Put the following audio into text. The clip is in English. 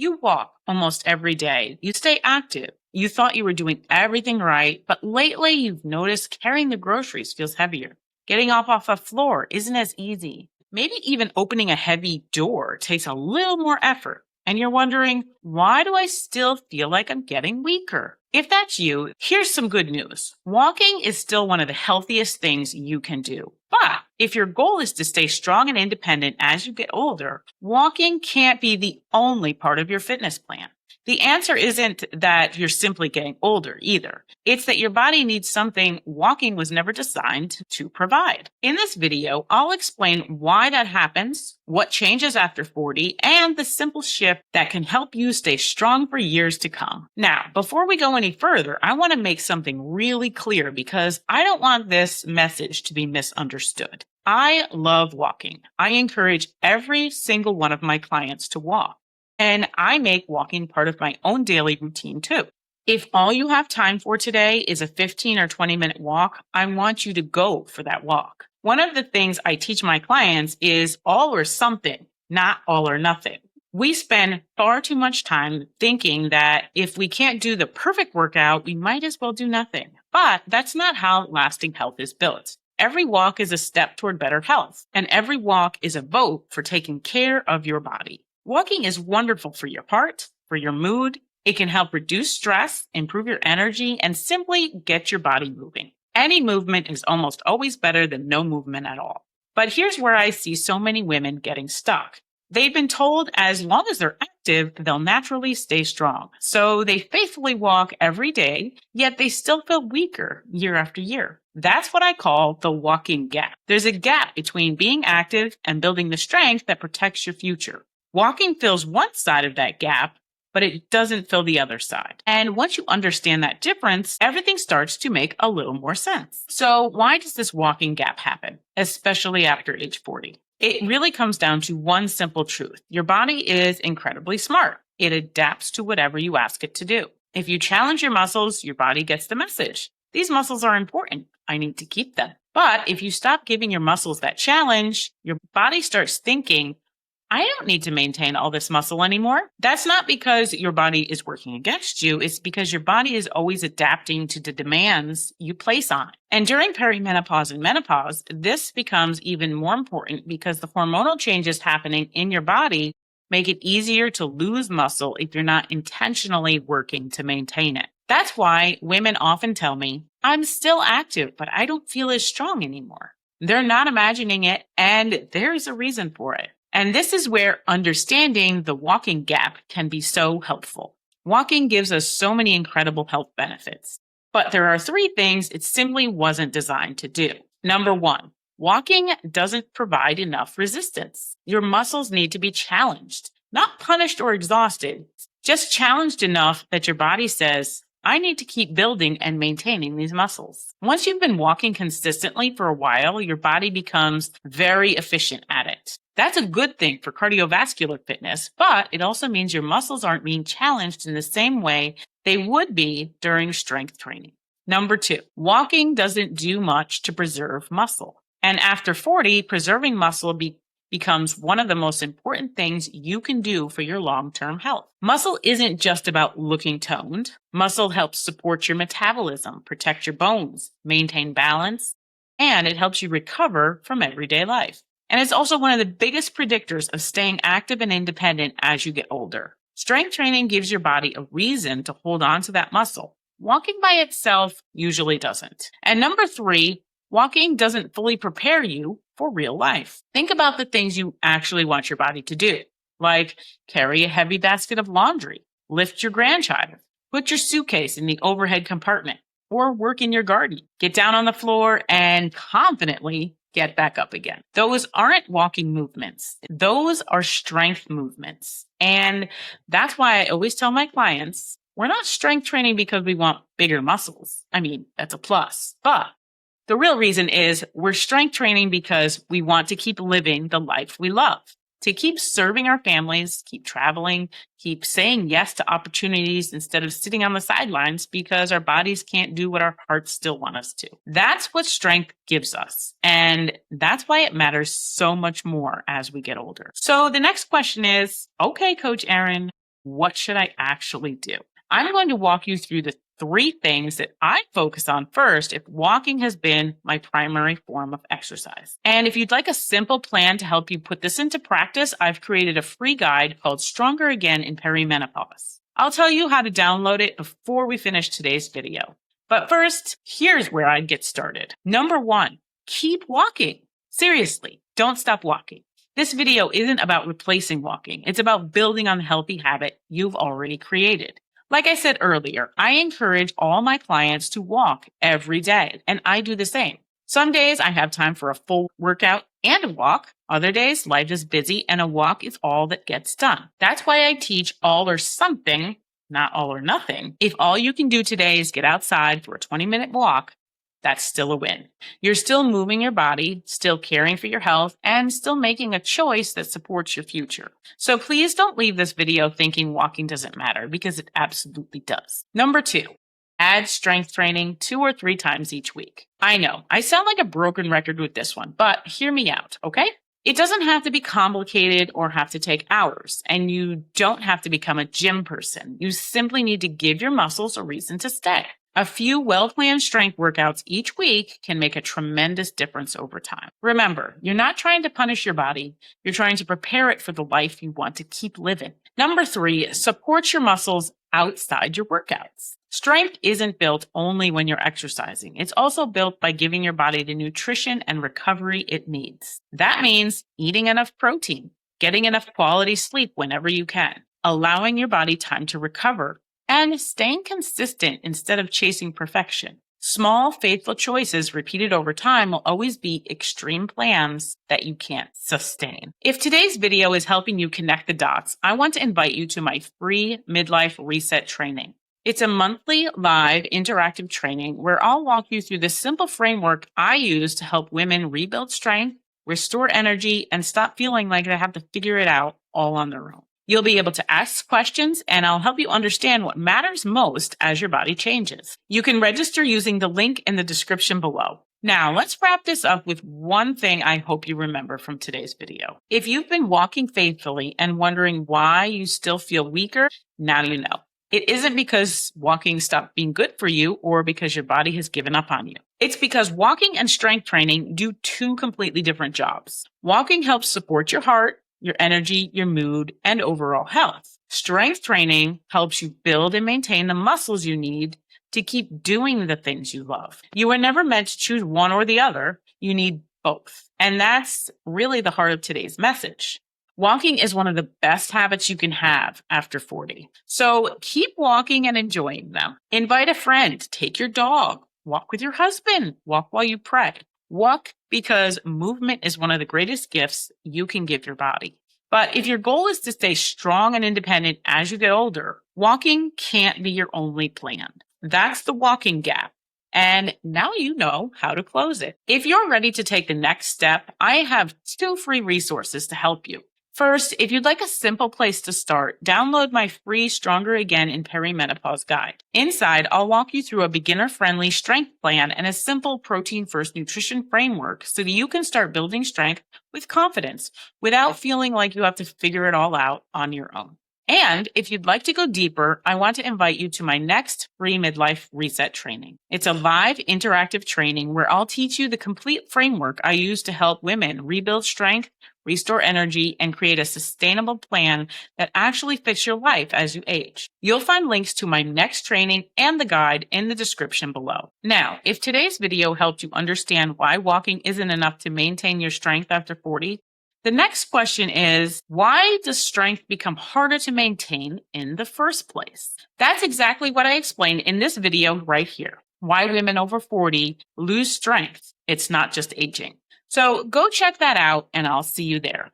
You walk almost every day. You stay active. You thought you were doing everything right, but lately you've noticed carrying the groceries feels heavier. Getting up off a floor isn't as easy. Maybe even opening a heavy door takes a little more effort. And you're wondering, why do I still feel like I'm getting weaker? If that's you, here's some good news. Walking is still one of the healthiest things you can do. But if your goal is to stay strong and independent as you get older, walking can't be the only part of your fitness plan. The answer isn't that you're simply getting older either. It's that your body needs something walking was never designed to provide. In this video, I'll explain why that happens, what changes after 40, and the simple shift that can help you stay strong for years to come. Now, before we go any further, I want to make something really clear because I don't want this message to be misunderstood. I love walking. I encourage every single one of my clients to walk. And I make walking part of my own daily routine too. If all you have time for today is a 15 or 20-minute walk, I want you to go for that walk. One of the things I teach my clients is all or something, not all or nothing. We spend far too much time thinking that if we can't do the perfect workout, we might as well do nothing. But that's not how lasting health is built. Every walk is a step toward better health, and every walk is a vote for taking care of your body. Walking is wonderful for your heart, for your mood. It can help reduce stress, improve your energy, and simply get your body moving. Any movement is almost always better than no movement at all. But here's where I see so many women getting stuck. They've been told as long as they're active, they'll naturally stay strong. So they faithfully walk every day, yet they still feel weaker year after year. That's what I call the walking gap. There's a gap between being active and building the strength that protects your future. Walking fills one side of that gap, but it doesn't fill the other side. And once you understand that difference, everything starts to make a little more sense. So why does this walking gap happen, especially after age 40? It really comes down to one simple truth. Your body is incredibly smart. It adapts to whatever you ask it to do. If you challenge your muscles, your body gets the message. These muscles are important. I need to keep them. But if you stop giving your muscles that challenge, your body starts thinking, I don't need to maintain all this muscle anymore. That's not because your body is working against you. It's because your body is always adapting to the demands you place on it. And during perimenopause and menopause, this becomes even more important because the hormonal changes happening in your body make it easier to lose muscle if you're not intentionally working to maintain it. That's why women often tell me, I'm still active, but I don't feel as strong anymore. They're not imagining it, and there's a reason for it. And this is where understanding the walking gap can be so helpful. Walking gives us so many incredible health benefits, but there are 3 things it simply wasn't designed to do. Number 1, walking doesn't provide enough resistance. Your muscles need to be challenged, not punished or exhausted, just challenged enough that your body says, I need to keep building and maintaining these muscles. Once you've been walking consistently for a while, your body becomes very efficient at it. That's a good thing for cardiovascular fitness, but it also means your muscles aren't being challenged in the same way they would be during strength training. Number 2, walking doesn't do much to preserve muscle. And after 40, preserving muscle becomes one of the most important things you can do for your long-term health. Muscle isn't just about looking toned. Muscle helps support your metabolism, protect your bones, maintain balance, and it helps you recover from everyday life. And it's also one of the biggest predictors of staying active and independent as you get older. Strength training gives your body a reason to hold on to that muscle. Walking by itself usually doesn't. And number 3, walking doesn't fully prepare you for real life. Think about the things you actually want your body to do, like carry a heavy basket of laundry, lift your grandchild, put your suitcase in the overhead compartment, or work in your garden. Get down on the floor and confidently get back up again. Those aren't walking movements. Those are strength movements. And that's why I always tell my clients, we're not strength training because we want bigger muscles. I mean, that's a plus. But the real reason is we're strength training because we want to keep living the life we love, to keep serving our families, keep traveling, keep saying yes to opportunities instead of sitting on the sidelines because our bodies can't do what our hearts still want us to. That's what strength gives us. And that's why it matters so much more as we get older. So the next question is, okay, Coach Erin, what should I actually do? I'm going to walk you through the 3 things that I focus on first if walking has been my primary form of exercise. And if you'd like a simple plan to help you put this into practice, I've created a free guide called Stronger Again in Perimenopause. I'll tell you how to download it before we finish today's video. But first, here's where I'd get started. Number 1, keep walking. Seriously, don't stop walking. This video isn't about replacing walking. It's about building on the healthy habit you've already created. Like I said earlier, I encourage all my clients to walk every day, and I do the same. Some days I have time for a full workout and a walk. Other days, life is busy and a walk is all that gets done. That's why I teach all or something, not all or nothing. If all you can do today is get outside for a 20-minute walk, that's still a win. You're still moving your body, still caring for your health, and still making a choice that supports your future. So please don't leave this video thinking walking doesn't matter, because it absolutely does. Number 2, add strength training 2 or 3 times each week. I know, I sound like a broken record with this one, but hear me out, okay? It doesn't have to be complicated or have to take hours, and you don't have to become a gym person. You simply need to give your muscles a reason to stay. A few well-planned strength workouts each week can make a tremendous difference over time. Remember, you're not trying to punish your body. You're trying to prepare it for the life you want to keep living. Number 3, support your muscles outside your workouts. Strength isn't built only when you're exercising. It's also built by giving your body the nutrition and recovery it needs. That means eating enough protein, getting enough quality sleep whenever you can, allowing your body time to recover, and staying consistent instead of chasing perfection. Small, faithful choices repeated over time will always beat extreme plans that you can't sustain. If today's video is helping you connect the dots, I want to invite you to my free Midlife Reset Training. It's a monthly live interactive training where I'll walk you through the simple framework I use to help women rebuild strength, restore energy, and stop feeling like they have to figure it out all on their own. You'll be able to ask questions, and I'll help you understand what matters most as your body changes. You can register using the link in the description below. Now, let's wrap this up with one thing I hope you remember from today's video. If you've been walking faithfully and wondering why you still feel weaker, now you know. It isn't because walking stopped being good for you or because your body has given up on you. It's because walking and strength training do 2 completely different jobs. Walking helps support your heart, your energy, your mood, and overall health. Strength training helps you build and maintain the muscles you need to keep doing the things you love. You were never meant to choose one or the other. You need both. And that's really the heart of today's message. Walking is one of the best habits you can have after 40. So keep walking and enjoying them. Invite a friend, take your dog, walk with your husband, walk while you pray. Walk because movement is one of the greatest gifts you can give your body. But if your goal is to stay strong and independent as you get older, walking can't be your only plan. That's the walking gap. And now you know how to close it. If you're ready to take the next step, I have 2 free resources to help you. First, if you'd like a simple place to start, download my free Stronger Again in Perimenopause guide. Inside, I'll walk you through a beginner-friendly strength plan and a simple protein-first nutrition framework so that you can start building strength with confidence without feeling like you have to figure it all out on your own. And if you'd like to go deeper, I want to invite you to my next free Midlife Reset Training. It's a live interactive training where I'll teach you the complete framework I use to help women rebuild strength, restore energy, and create a sustainable plan that actually fits your life as you age. You'll find links to my next training and the guide in the description below. Now, if today's video helped you understand why walking isn't enough to maintain your strength after 40, the next question is, why does strength become harder to maintain in the first place? That's exactly what I explained in this video right here. Why women over 40 lose strength. It's not just aging. So go check that out, and I'll see you there.